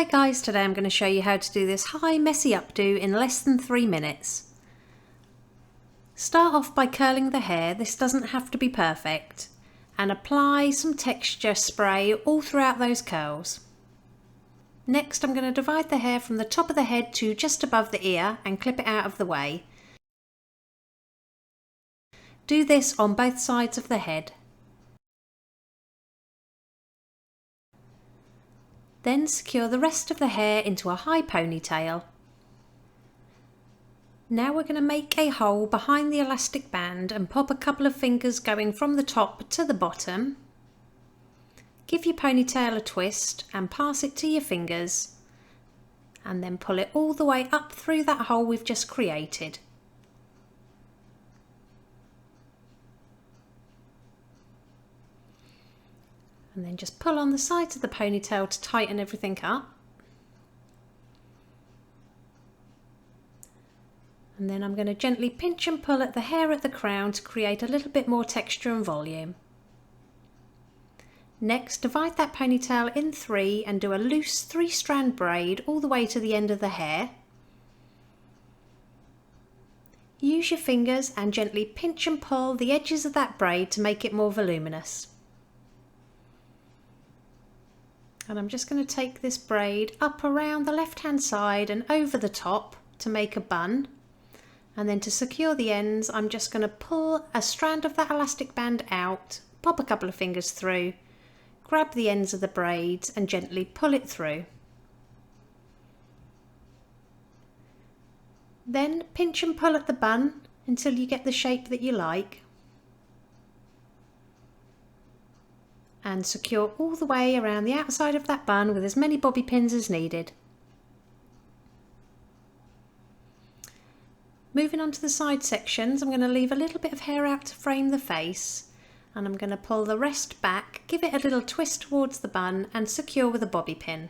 Hi guys, today I'm going to show you how to do this high messy updo in less than 3 minutes. Start off by curling the hair, this doesn't have to be perfect, and apply some texture spray all throughout those curls. Next I'm going to divide the hair from the top of the head to just above the ear and clip it out of the way. Do this on both sides of the head. Then secure the rest of the hair into a high ponytail. Now we're going to make a hole behind the elastic band and pop a couple of fingers going from the top to the bottom. Give your ponytail a twist and pass it to your fingers, and then pull it all the way up through that hole we've just created. And then just pull on the sides of the ponytail to tighten everything up. And then I'm going to gently pinch and pull at the hair at the crown to create a little bit more texture and volume. Next, divide that ponytail in 3 and do a loose 3-strand braid all the way to the end of the hair. Use your fingers and gently pinch and pull the edges of that braid to make it more voluminous. And I'm just going to take this braid up around the left hand side and over the top to make a bun. And then to secure the ends, I'm just going to pull a strand of that elastic band out, pop a couple of fingers through, grab the ends of the braids and gently pull it through. Then pinch and pull at the bun until you get the shape that you like. And secure all the way around the outside of that bun with as many bobby pins as needed. Moving on to the side sections, I'm going to leave a little bit of hair out to frame the face, and I'm going to pull the rest back, give it a little twist towards the bun and secure with a bobby pin.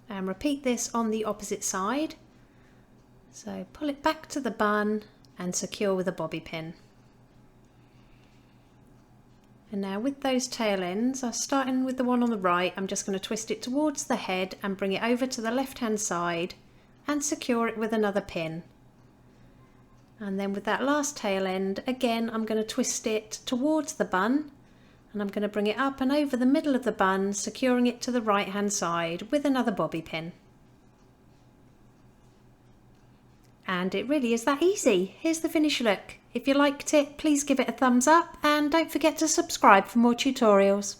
And repeat this on the opposite side. So pull it back to the bun and secure with a bobby pin. And now with those tail ends, starting with the one on the right, I'm just going to twist it towards the head and bring it over to the left hand side and secure it with another pin. And then with that last tail end, again I'm going to twist it towards the bun and I'm going to bring it up and over the middle of the bun, securing it to the right hand side with another bobby pin. And it really is that easy. Here's the finished look. If you liked it, please give it a thumbs up and don't forget to subscribe for more tutorials.